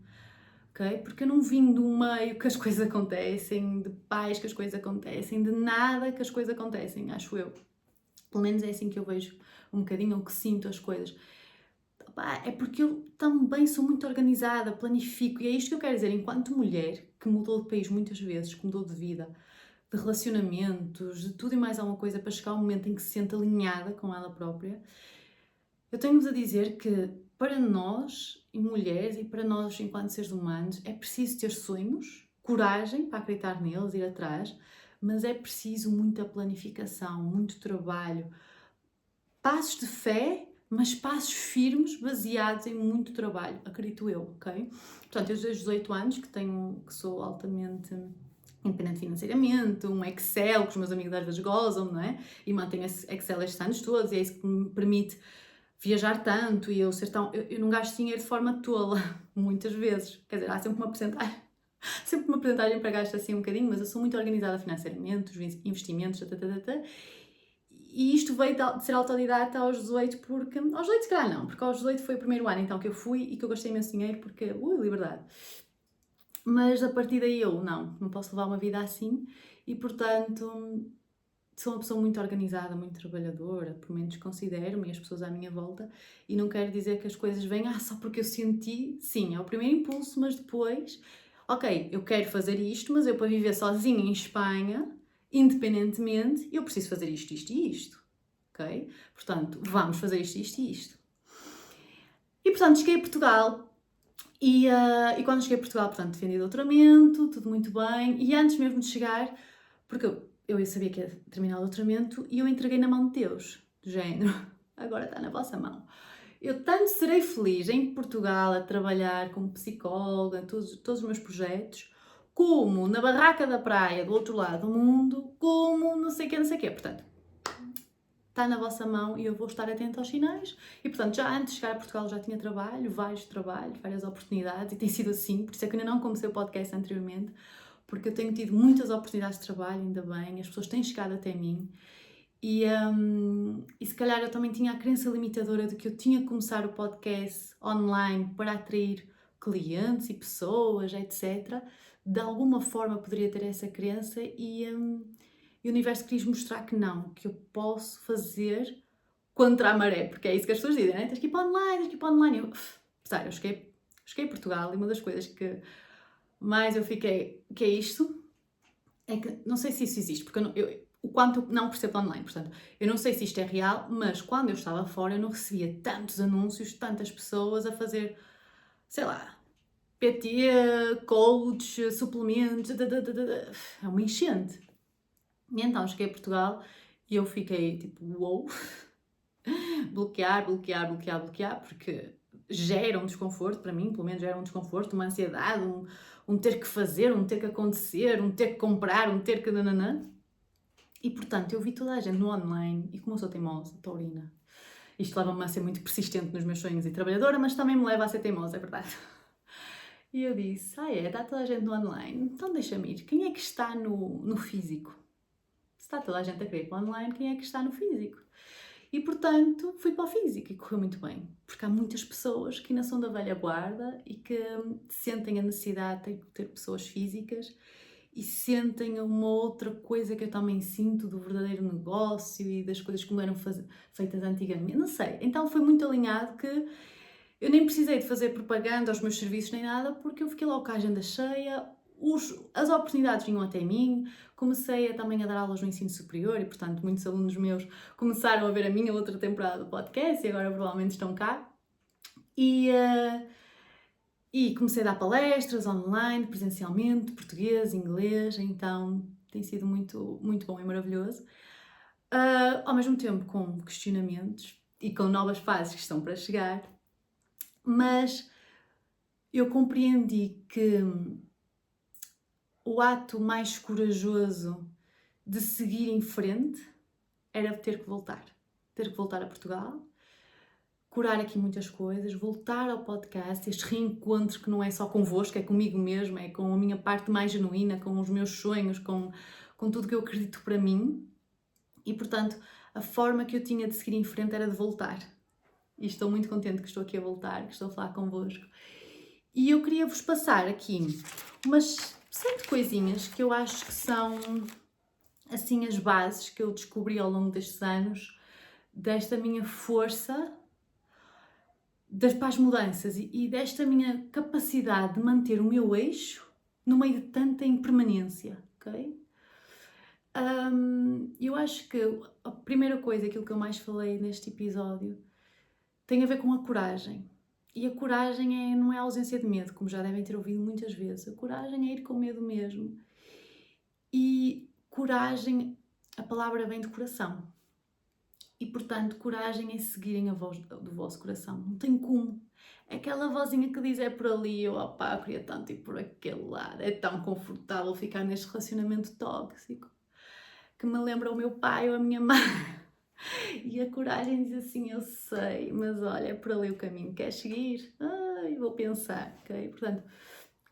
ok? Porque eu não vim de um meio que as coisas acontecem, de pais que as coisas acontecem, de nada que as coisas acontecem, acho eu. Pelo menos é assim que eu vejo um bocadinho, ou que sinto as coisas. É porque eu também sou muito organizada, planifico, e é isto que eu quero dizer, enquanto mulher que mudou de país muitas vezes, que mudou de vida, de relacionamentos, de tudo e mais alguma coisa para chegar ao momento em que se sente alinhada com ela própria, eu tenho-vos a dizer que para nós, mulheres, e para nós enquanto seres humanos, é preciso ter sonhos, coragem para acreditar neles, ir atrás, mas é preciso muita planificação, muito trabalho, passos de fé, mas passos firmes, baseados em muito trabalho, acredito eu, ok? Portanto, eu desde os 18 anos que sou altamente independente financeiramente, um Excel que os meus amigos às vezes gozam, não é? E mantenho esse Excel estes anos todos e é isso que me permite viajar tanto e eu ser tão... Eu não gasto dinheiro de forma tola, muitas vezes. Quer dizer, há sempre uma porcentagem, sempre uma porcentagem para gastar assim um bocadinho, mas eu sou muito organizada financeiramente, os investimentos, e isto veio de ser autodidata aos 18, porque... Aos 18 se calhar não, porque aos 18 foi o primeiro ano então que eu fui e que eu gastei imenso dinheiro porque... liberdade. Mas a partir daí eu não posso levar uma vida assim e, portanto, sou uma pessoa muito organizada, muito trabalhadora, pelo menos considero-me e as pessoas à minha volta, e não quero dizer que as coisas venham só porque eu senti, sim, é o primeiro impulso, mas depois, ok, eu quero fazer isto, mas eu para viver sozinha em Espanha, independentemente, eu preciso fazer isto, isto e isto, ok? Portanto, vamos fazer isto, isto e isto. E, portanto, cheguei a Portugal. E quando cheguei a Portugal, portanto, defendi doutoramento, tudo muito bem, e antes mesmo de chegar, porque eu sabia que ia terminar o doutoramento, e eu entreguei na mão de Deus, do género, agora está na vossa mão. Eu tanto serei feliz em Portugal a trabalhar como psicóloga, todos os meus projetos, como na barraca da praia do outro lado do mundo, como não sei o quê, portanto, está na vossa mão e eu vou estar atenta aos sinais. E portanto, já antes de chegar a Portugal já tinha trabalho, várias oportunidades, e tem sido assim, por isso é que ainda não comecei o podcast anteriormente, porque eu tenho tido muitas oportunidades de trabalho, ainda bem, as pessoas têm chegado até mim. E se calhar eu também tinha a crença limitadora de que eu tinha que começar o podcast online para atrair clientes e pessoas, etc. De alguma forma poderia ter essa crença e o universo quis mostrar que não, que eu posso fazer contra a maré, porque é isso que as pessoas dizem, né? Tens que ir para online, tens que ir para online. Sério, eu cheguei em Portugal e uma das coisas que mais eu fiquei, que é isto, é que não sei se isso existe, porque o quanto eu não percebo online, portanto, eu não sei se isto é real, mas quando eu estava fora eu não recebia tantos anúncios, tantas pessoas a fazer, sei lá, PT, coach, suplementos, é uma enchente. E então cheguei a Portugal e eu fiquei tipo, uou, bloquear, porque gera um desconforto para mim, pelo menos gera um desconforto, uma ansiedade, um ter que fazer, um ter que acontecer, um ter que comprar, um ter que nananã. E portanto, eu vi toda a gente no online e como eu sou teimosa, taurina, isto leva-me a ser muito persistente nos meus sonhos e trabalhadora, mas também me leva a ser teimosa, é verdade. E eu disse, está toda a gente no online, então deixa-me ir. Quem é que está no físico? Se está toda a gente a querer ir para o online, quem é que está no físico? E portanto, fui para o físico e correu muito bem. Porque há muitas pessoas que ainda são da velha guarda e que sentem a necessidade de ter pessoas físicas e sentem uma outra coisa que eu também sinto do verdadeiro negócio e das coisas como eram feitas antigamente. Não sei. Então foi muito alinhado que eu nem precisei de fazer propaganda aos meus serviços nem nada, porque eu fiquei logo com a agenda cheia, as oportunidades vinham até mim, comecei também a dar aulas no ensino superior e, portanto, muitos alunos meus começaram a ver a minha outra temporada do podcast e agora provavelmente estão cá. E comecei a dar palestras online, presencialmente, português, inglês, então tem sido muito, muito bom e maravilhoso. Ao mesmo tempo com questionamentos e com novas fases que estão para chegar, mas eu compreendi que o ato mais corajoso de seguir em frente era ter que voltar a Portugal, curar aqui muitas coisas, voltar ao podcast, este reencontro que não é só convosco, é comigo mesma, é com a minha parte mais genuína, com os meus sonhos, com tudo que eu acredito para mim. E, portanto, a forma que eu tinha de seguir em frente era de voltar. E estou muito contente que estou aqui a voltar, que estou a falar convosco. E eu queria vos passar aqui umas 7 coisinhas que eu acho que são, assim, as bases que eu descobri ao longo destes anos, desta minha força para as mudanças e desta minha capacidade de manter o meu eixo no meio de tanta impermanência, ok? Eu acho que a primeira coisa, aquilo que eu mais falei neste episódio, tem a ver com a coragem. E a coragem não é a ausência de medo, como já devem ter ouvido muitas vezes. A coragem é ir com medo mesmo. E coragem, a palavra vem de coração. E, portanto, coragem é seguirem a voz do vosso coração. Não tem como. Aquela vozinha que diz é por ali, eu queria tanto ir por aquele lado. É tão confortável ficar neste relacionamento tóxico que me lembra o meu pai ou a minha mãe. E a coragem diz assim, eu sei, mas olha, é por ali o caminho que queres seguir? Vou pensar, ok? Portanto,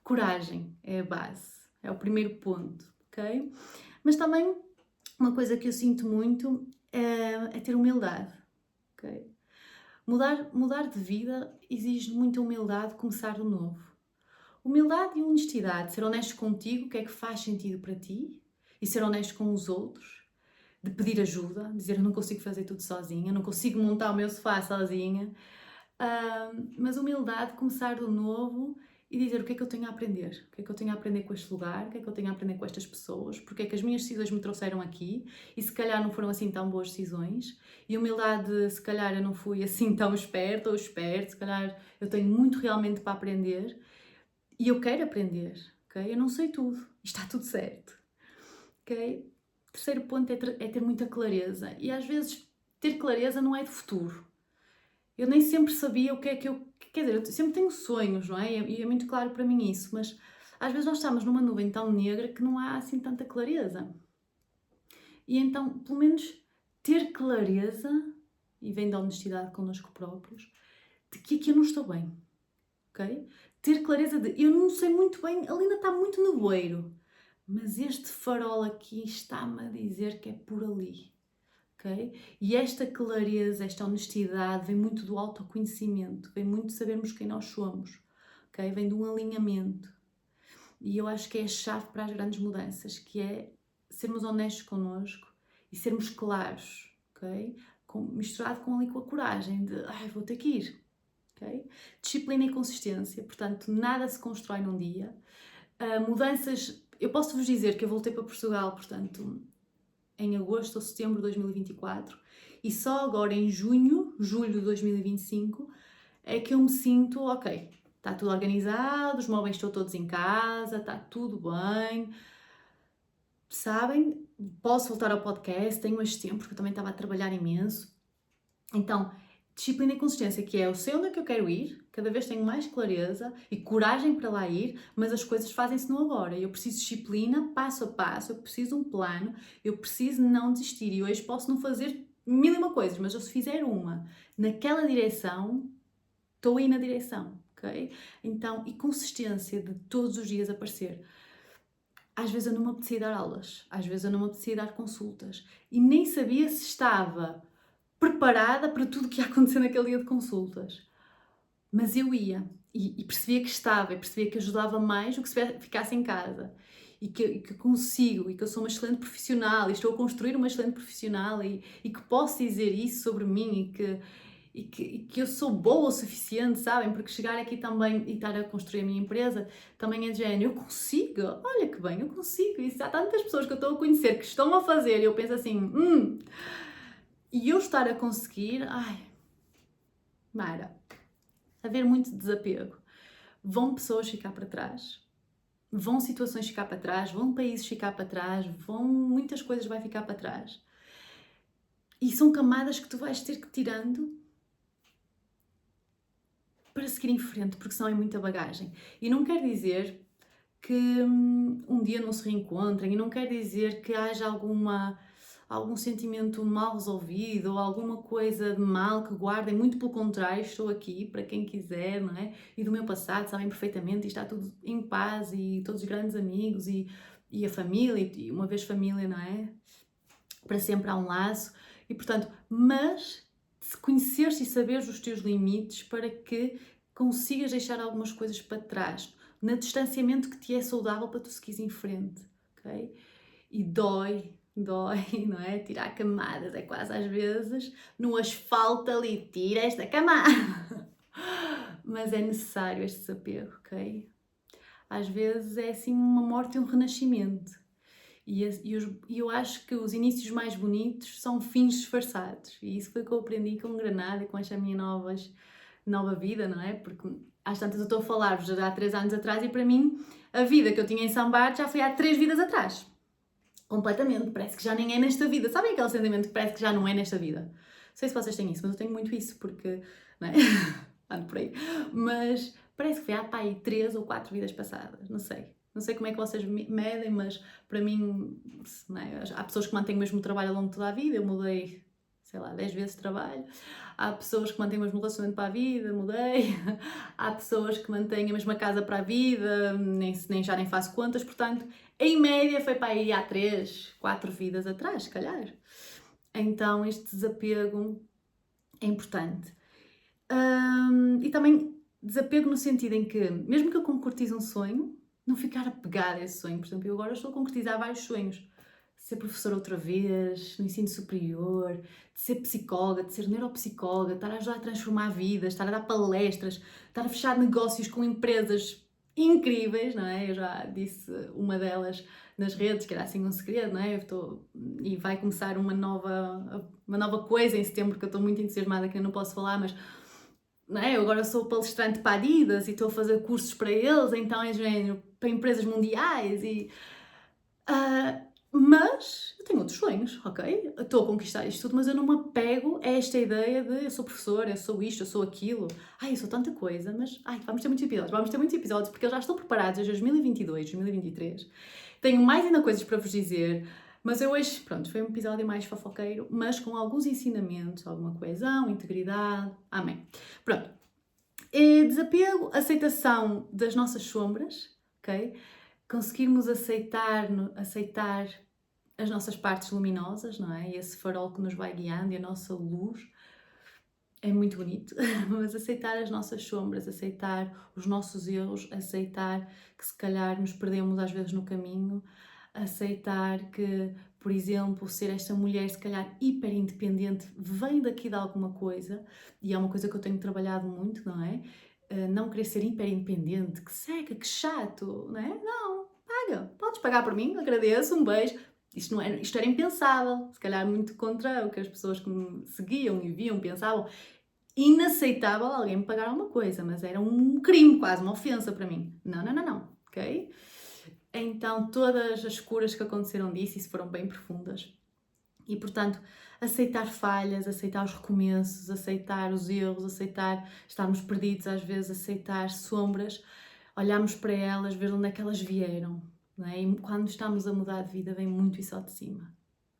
coragem é a base, é o primeiro ponto, ok? Mas também uma coisa que eu sinto muito é ter humildade, ok? Mudar de vida exige muita humildade, começar de novo. Humildade e honestidade, ser honesto contigo, o que é que faz sentido para ti, e ser honesto com os outros, de pedir ajuda, dizer eu não consigo fazer tudo sozinha, não consigo montar o meu sofá sozinha, mas humildade, começar de novo e dizer o que é que eu tenho a aprender, o que é que eu tenho a aprender com este lugar, o que é que eu tenho a aprender com estas pessoas, porque é que as minhas decisões me trouxeram aqui e se calhar não foram assim tão boas decisões, e humildade, se calhar eu não fui assim tão esperta ou esperto, se calhar eu tenho muito realmente para aprender e eu quero aprender, ok? Eu não sei tudo, está tudo certo, ok? Terceiro ponto é ter muita clareza. E às vezes ter clareza não é de futuro. Eu nem sempre sabia o que é que eu... Quer dizer, eu sempre tenho sonhos, não é? E é muito claro para mim isso, mas às vezes nós estamos numa nuvem tão negra que não há assim tanta clareza. E então, pelo menos, ter clareza, e vem da honestidade connosco próprios, de que aqui eu não estou bem, ok? Ter clareza de, eu não sei muito bem, ali ainda está muito nevoeiro, mas este farol aqui está-me a dizer que é por ali, ok? E esta clareza, esta honestidade vem muito do autoconhecimento, vem muito de sabermos quem nós somos, ok? Vem de um alinhamento. E eu acho que é a chave para as grandes mudanças, que é sermos honestos connosco e sermos claros, ok? Misturado ali com a coragem de, vou ter que ir, ok? Disciplina e consistência, portanto, nada se constrói num dia. Mudanças, eu posso vos dizer que eu voltei para Portugal, portanto, em agosto ou setembro de 2024, e só agora em julho de 2025, é que eu me sinto, ok, está tudo organizado, os móveis estão todos em casa, está tudo bem. Sabem? Posso voltar ao podcast, tenho este tempo, porque eu também estava a trabalhar imenso. Então, disciplina e consistência, que é eu sei onde é que eu quero ir, cada vez tenho mais clareza e coragem para lá ir, mas as coisas fazem-se no agora. Eu preciso de disciplina, passo a passo, eu preciso de um plano, eu preciso não desistir. E hoje posso não fazer mil e uma coisas, mas eu se fizer uma naquela direção, estou aí na direção, ok? Então, e consistência de todos os dias aparecer. Às vezes eu não me apetecia dar aulas, às vezes eu não me apetecia dar consultas e nem sabia se estava preparada para tudo o que ia acontecer naquele dia de consultas. Mas eu ia e percebia que estava, e percebia que ajudava mais do que se ficasse em casa. E que consigo, e que eu sou uma excelente profissional, e estou a construir uma excelente profissional, e que posso dizer isso sobre mim, e que eu sou boa o suficiente, sabem? Porque chegar aqui também e estar a construir a minha empresa também é de género, eu consigo, olha que bem, eu consigo. E há tantas pessoas que eu estou a conhecer que estão a fazer, e eu penso assim, e eu estar a conseguir, Mara, haver muito desapego. Vão pessoas ficar para trás, vão situações ficar para trás, vão países ficar para trás, muitas coisas vai ficar para trás. E são camadas que tu vais ter que ir tirando para seguir em frente, porque senão é muita bagagem. E não quer dizer que um dia não se reencontrem, e não quer dizer que haja algum sentimento mal resolvido ou alguma coisa de mal que guardem, muito pelo contrário, estou aqui para quem quiser, não é? E do meu passado sabem perfeitamente e está tudo em paz e todos os grandes amigos e a família, e uma vez família, não é? Para sempre há um laço e portanto, mas conheceres e saberes os teus limites para que consigas deixar algumas coisas para trás, no distanciamento que te é saudável para tu seguires em frente, ok? E dói, não é? Tirar camadas, é quase às vezes no asfalto ali, tira esta camada. Mas é necessário este desapego, ok? Às vezes é assim uma morte e um renascimento. E eu acho que os inícios mais bonitos são fins disfarçados. E isso foi o que eu aprendi com Granada e com esta minha nova vida, não é? Porque às tantas eu estou a falar-vos já há 3 anos atrás e para mim a vida que eu tinha em São Bart já foi há 3 vidas atrás. Completamente. Parece que já nem é nesta vida. Sabem aquele sentimento que parece que já não é nesta vida? Não sei se vocês têm isso, mas eu tenho muito isso porque, não é? Ando por aí. Mas parece que foi há 3 ou 4 vidas passadas. Não sei. Não sei como é que vocês medem, mas para mim, não é? Há pessoas que mantêm o mesmo trabalho ao longo de toda a vida. Eu mudei, sei lá, 10 vezes de trabalho. Há pessoas que mantêm o mesmo relacionamento para a vida, mudei. Há pessoas que mantêm a mesma casa para a vida, já nem faço contas. Portanto, em média foi para aí há 3, 4 vidas atrás, se calhar. Então, este desapego é importante. E também desapego no sentido em que, mesmo que eu concretize um sonho, não ficar apegada a esse sonho. Por exemplo, eu agora estou a concretizar vários sonhos. De ser professora outra vez, no ensino superior, de ser psicóloga, de ser neuropsicóloga, de estar a ajudar a transformar vidas, estar a dar palestras, estar a fechar negócios com empresas incríveis, não é? Eu já disse uma delas nas redes, que era assim um segredo, não é? E vai começar uma nova coisa em setembro, que eu estou muito entusiasmada, que eu não posso falar, mas não é? Eu agora sou palestrante para a Adidas e estou a fazer cursos para eles, então é género para empresas mundiais mas eu tenho outros sonhos, ok? Eu estou a conquistar isto tudo, mas eu não me apego a esta ideia de eu sou professora, eu sou isto, eu sou aquilo. Eu sou tanta coisa, mas vamos ter muitos episódios porque eles já estão preparados desde 2022, 2023. Tenho mais ainda coisas para vos dizer. Mas eu hoje, pronto, foi um episódio mais fofoqueiro, mas com alguns ensinamentos, alguma coesão, integridade, amém. Pronto. Desapego, aceitação das nossas sombras, ok? Conseguirmos aceitar as nossas partes luminosas, não é? Esse farol que nos vai guiando e a nossa luz. É muito bonito, mas aceitar as nossas sombras, aceitar os nossos erros, aceitar que se calhar nos perdemos às vezes no caminho, aceitar que, por exemplo, ser esta mulher se calhar hiper independente vem daqui de alguma coisa, e é uma coisa que eu tenho trabalhado muito, não é? Não querer ser hiper independente, que seca, que chato, não é? Não, paga, podes pagar por mim, agradeço, um beijo. Isto era impensável, se calhar muito contra o que as pessoas que me seguiam e viam pensavam. Inaceitável alguém me pagar alguma coisa, mas era um crime, quase uma ofensa para mim. Não, ok? Então todas as curas que aconteceram disso, isso foram bem profundas. E portanto, aceitar falhas, aceitar os recomeços, aceitar os erros, aceitar estarmos perdidos às vezes, aceitar sombras, olharmos para elas, ver onde é que elas vieram. Não é? E quando estamos a mudar de vida, vem muito isso ao de cima,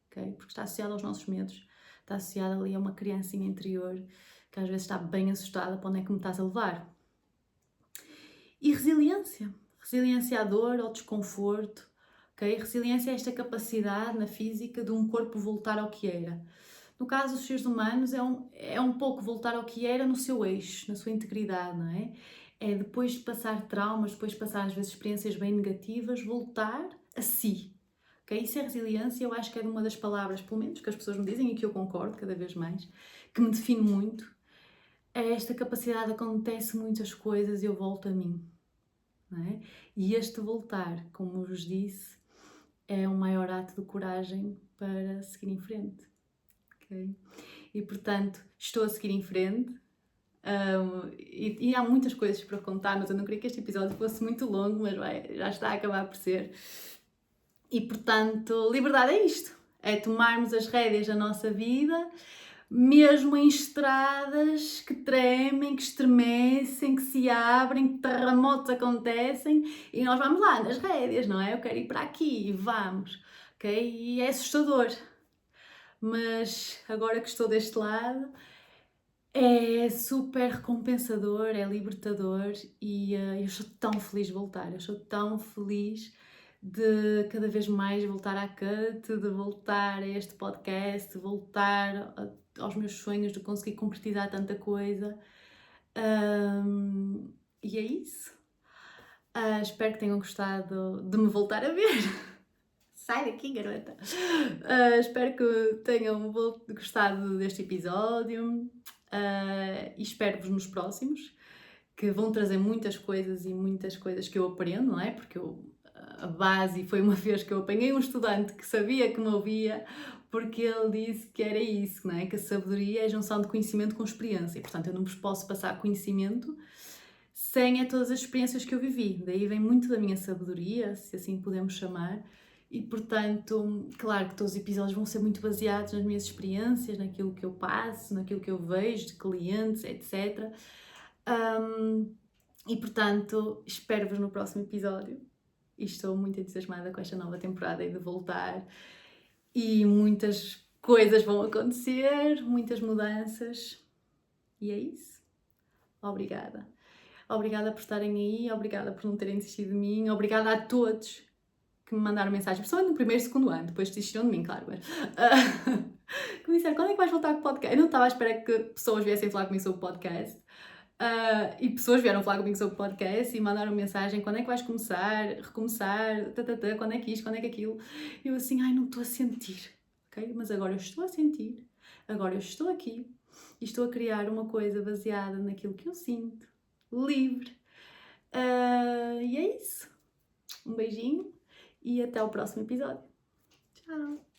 ok? Porque está associado aos nossos medos, está associado ali a uma criancinha interior que às vezes está bem assustada para onde é que me estás a levar. E resiliência. Resiliência à dor, ao desconforto, ok? Resiliência é esta capacidade na física de um corpo voltar ao que era. No caso dos seres humanos é um pouco voltar ao que era no seu eixo, na sua integridade, não é? É depois de passar traumas, depois de passar às vezes experiências bem negativas, voltar a si. Okay? Isso é resiliência, eu acho que é uma das palavras, pelo menos, que as pessoas me dizem e que eu concordo cada vez mais, que me define muito. É esta capacidade, acontece muitas coisas e eu volto a mim. Não é? E este voltar, como vos disse, é o maior ato de coragem para seguir em frente. Okay? E portanto, estou a seguir em frente. E há muitas coisas para contar, mas eu não queria que este episódio fosse muito longo, mas já está a acabar por ser. E portanto, liberdade é isto: é tomarmos as rédeas da nossa vida, mesmo em estradas que tremem, que estremecem, que se abrem, que terremotos acontecem, e nós vamos lá nas rédeas, não é? Eu quero ir para aqui e vamos, ok? E é assustador, mas agora que estou deste lado, é super recompensador, é libertador e eu estou tão feliz de voltar, eu estou tão feliz de cada vez mais voltar à CUT, de voltar a este podcast, de voltar aos meus sonhos, de conseguir concretizar tanta coisa. E é isso. Espero que tenham gostado de me voltar a ver. Sai daqui, garota! Espero que tenham gostado deste episódio e espero-vos nos próximos, que vão trazer muitas coisas e muitas coisas que eu aprendo, não é? Porque a base foi uma vez que eu apanhei um estudante que sabia que me ouvia, porque ele disse que era isso, não é? Que a sabedoria é a junção de conhecimento com experiência. E, portanto, eu não vos posso passar conhecimento sem todas as experiências que eu vivi. Daí vem muito da minha sabedoria, se assim podemos chamar. E, portanto, claro que todos os episódios vão ser muito baseados nas minhas experiências, naquilo que eu passo, naquilo que eu vejo de clientes, etc. E, portanto, espero-vos no próximo episódio. E estou muito entusiasmada com esta nova temporada e de voltar. E muitas coisas vão acontecer, muitas mudanças. E é isso. Obrigada. Obrigada por estarem aí, obrigada por não terem desistido de mim, obrigada a todos que me mandaram mensagem, principalmente no primeiro e segundo ano, depois desistiram de mim, claro, mas que me disseram, quando é que vais voltar com o podcast? Eu não estava à espera que pessoas viessem falar comigo sobre o podcast, e pessoas vieram falar comigo sobre o podcast e mandaram mensagem, quando é que vais começar, recomeçar, quando é que isto, quando é que aquilo, e eu assim, não estou a sentir, ok? Mas agora eu estou a sentir, agora eu estou aqui e estou a criar uma coisa baseada naquilo que eu sinto, livre, e é isso. Um beijinho e até o próximo episódio. Tchau!